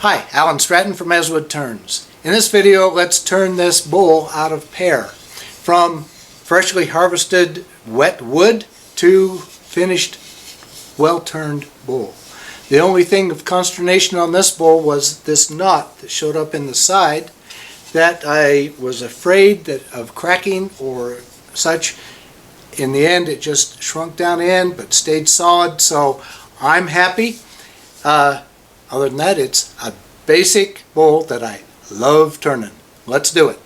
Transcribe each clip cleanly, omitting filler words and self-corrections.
Hi, Alan Stratton from Woodturning. In this video, let's turn this bowl out of pear from freshly harvested wet wood to finished well-turned bowl. The only thing of consternation on this bowl was this knot that showed up in the side that I was afraid of cracking or such. In the end, it just shrunk down in but stayed solid, so I'm happy. Other than that, it's a basic bowl that I love turning. Let's do it.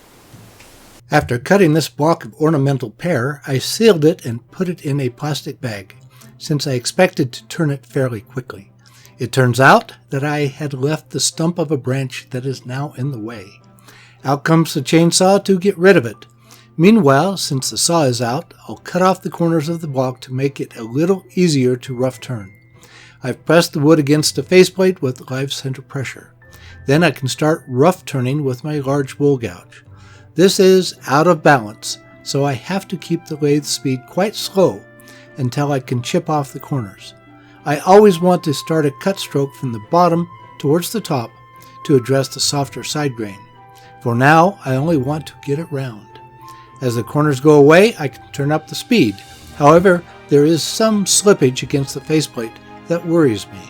After cutting this block of ornamental pear, I sealed it and put it in a plastic bag, since I expected to turn it fairly quickly. It turns out that I had left the stump of a branch that is now in the way. Out comes the chainsaw to get rid of it. Meanwhile, since the saw is out, I'll cut off the corners of the block to make it a little easier to rough turn. I've pressed the wood against the faceplate with live center pressure. Then I can start rough turning with my large bowl gouge. This is out of balance, so I have to keep the lathe speed quite slow until I can chip off the corners. I always want to start a cut stroke from the bottom towards the top to address the softer side grain. For now, I only want to get it round. As the corners go away, I can turn up the speed. However, there is some slippage against the faceplate that worries me.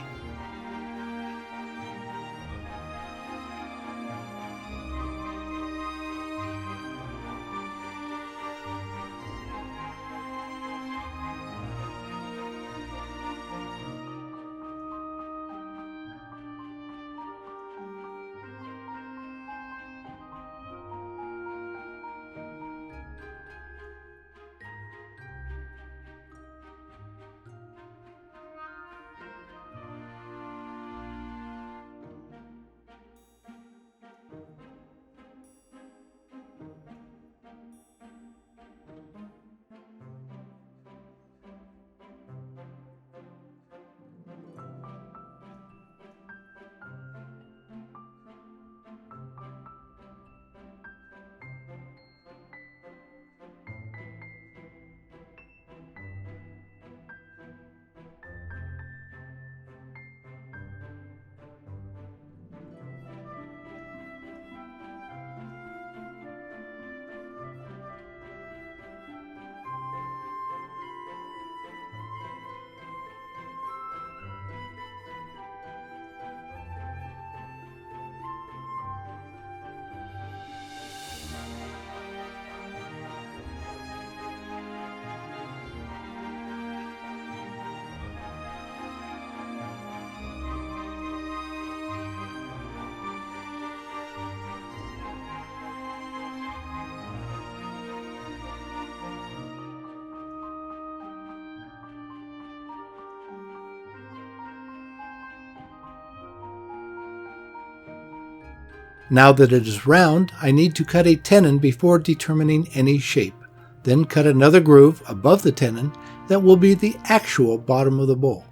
Now that it is round, I need to cut a tenon before determining any shape. Then cut another groove above the tenon that will be the actual bottom of the bowl.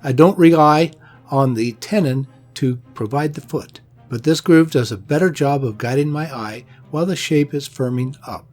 I don't rely on the tenon to provide the foot, but this groove does a better job of guiding my eye while the shape is firming up.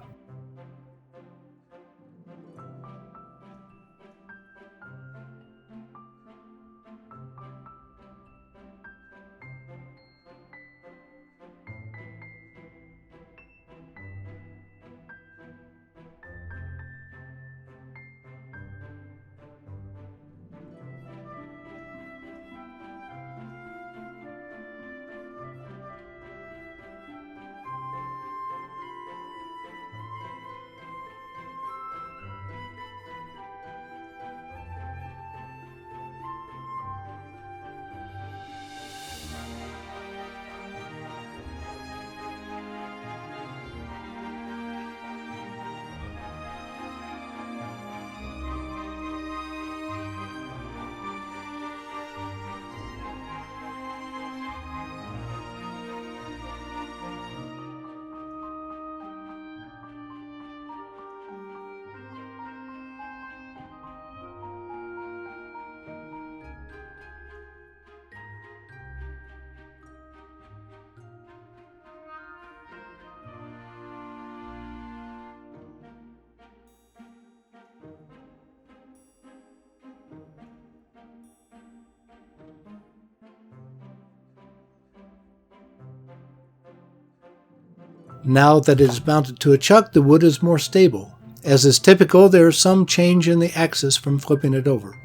Now that it is mounted to a chuck, the wood is more stable. As is typical, there is some change in the axis from flipping it over.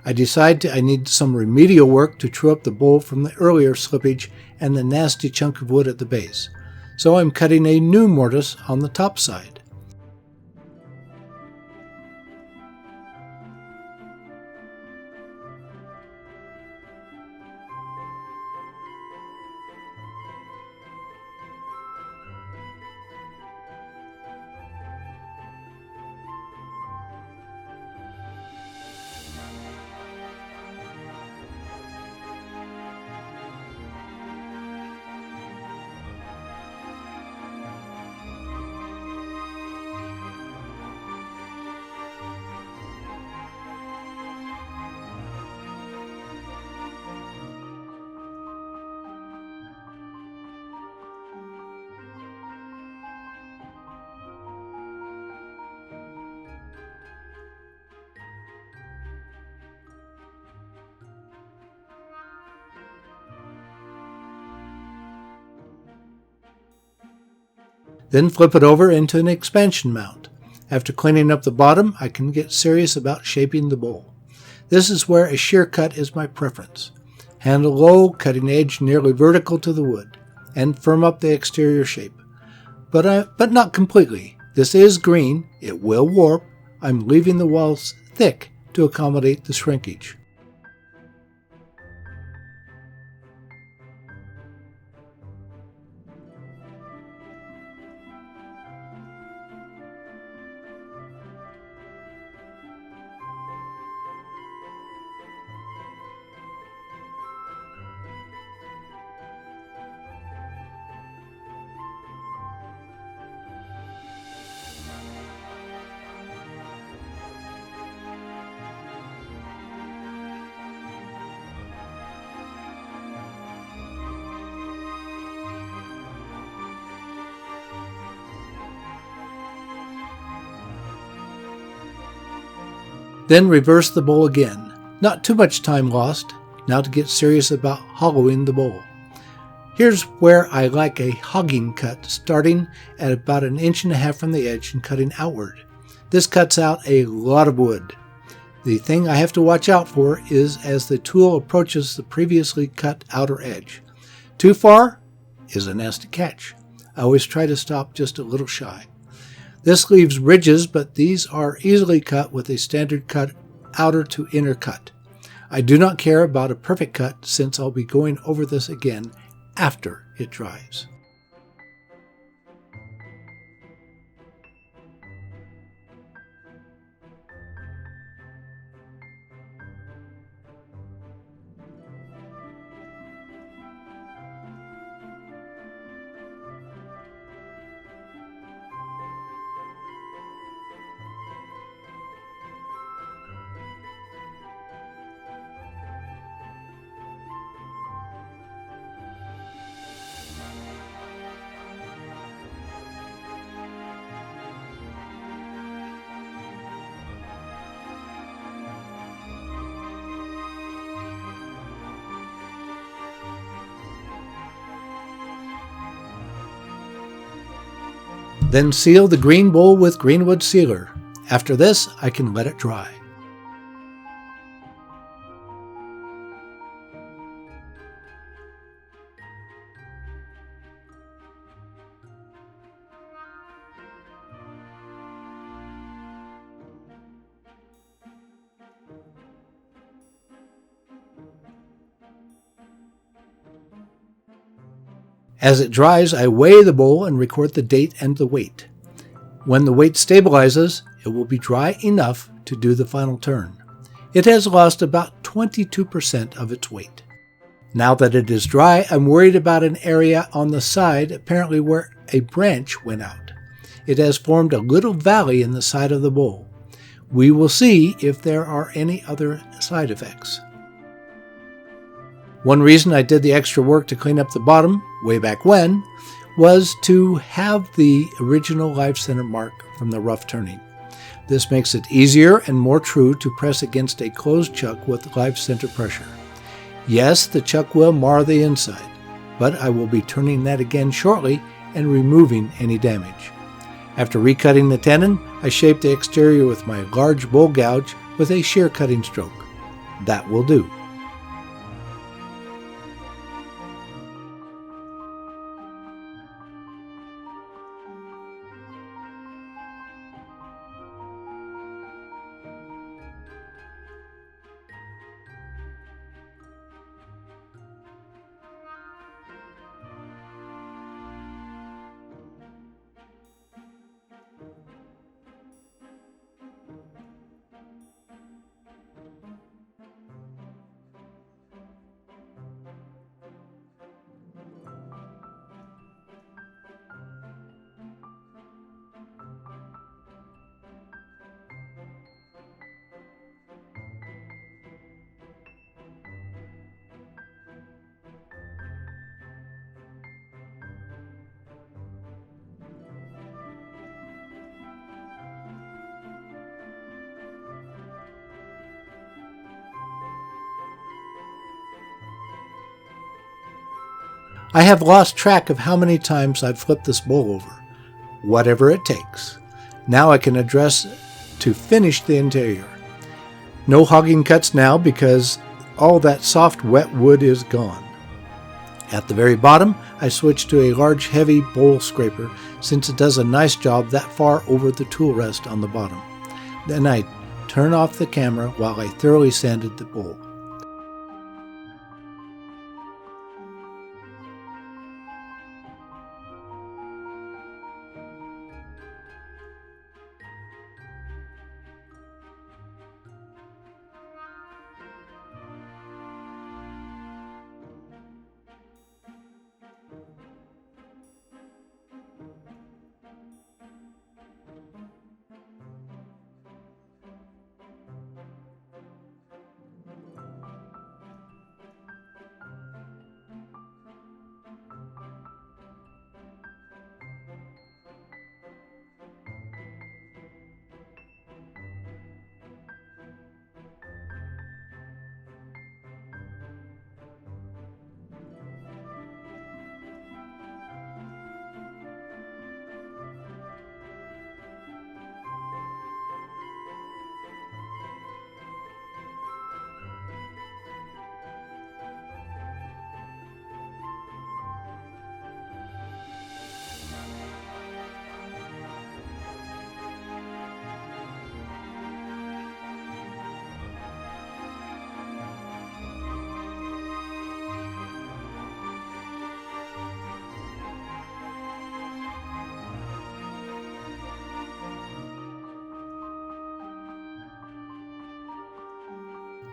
I decide I need some remedial work to true up the bowl from the earlier slippage and the nasty chunk of wood at the base. So I'm cutting a new mortise on the top side. Then flip it over into an expansion mount. After cleaning up the bottom, I can get serious about shaping the bowl. This is where a shear cut is my preference. Handle low, cutting edge nearly vertical to the wood, and firm up the exterior shape. But not completely. This is green, it will warp. I'm leaving the walls thick to accommodate the shrinkage. Then reverse the bowl again. Not too much time lost. Now to get serious about hollowing the bowl. Here's where I like a hogging cut, starting at about 1.5 inches from the edge and cutting outward. This cuts out a lot of wood. The thing I have to watch out for is as the tool approaches the previously cut outer edge. Too far is a nasty catch. I always try to stop just a little shy. This leaves ridges, but these are easily cut with a standard cut outer to inner cut. I do not care about a perfect cut since I'll be going over this again after it dries. Then seal the green bowl with greenwood sealer. After this, I can let it dry. As it dries, I weigh the bowl and record the date and the weight. When the weight stabilizes, it will be dry enough to do the final turn. It has lost about 22% of its weight. Now that it is dry, I'm worried about an area on the side, apparently where a branch went out. It has formed a little valley in the side of the bowl. We will see if there are any other side effects. One reason I did the extra work to clean up the bottom, way back when, was to have the original live center mark from the rough turning. This makes it easier and more true to press against a closed chuck with live center pressure. Yes, the chuck will mar the inside, but I will be turning that again shortly and removing any damage. After recutting the tenon, I shaped the exterior with my large bowl gouge with a shear cutting stroke. That will do. I have lost track of how many times I've flipped this bowl over. Whatever it takes. Now I can address to finish the interior. No hogging cuts now because all that soft wet wood is gone. At the very bottom, I switched to a large heavy bowl scraper since it does a nice job that far over the tool rest on the bottom. Then I turn off the camera while I thoroughly sanded the bowl.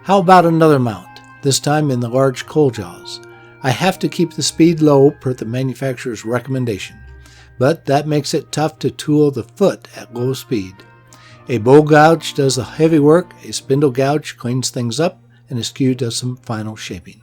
How about another mount, this time in the large coal jaws? I have to keep the speed low per the manufacturer's recommendation, but that makes it tough to tool the foot at low speed. A bowl gouge does the heavy work, a spindle gouge cleans things up, and a skew does some final shaping.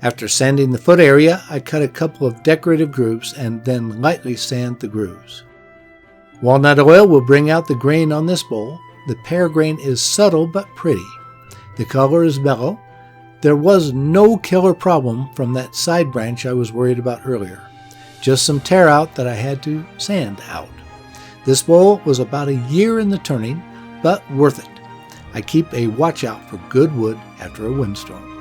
After sanding the foot area, I cut a couple of decorative grooves and then lightly sand the grooves. Walnut oil will bring out the grain on this bowl. The pear grain is subtle but pretty. The color is mellow. There was no killer problem from that side branch I was worried about earlier. Just some tear out that I had to sand out. This bowl was about a year in the turning, but worth it. I keep a watch out for good wood after a windstorm.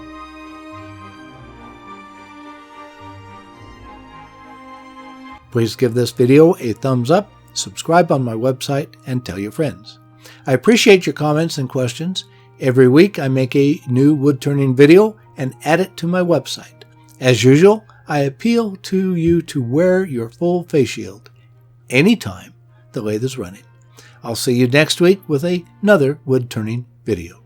Please give this video a thumbs up, subscribe on my website, and tell your friends. I appreciate your comments and questions. Every week I make a new wood turning video and add it to my website. As usual, I appeal to you to wear your full face shield anytime the lathe is running. I'll see you next week with another wood turning video.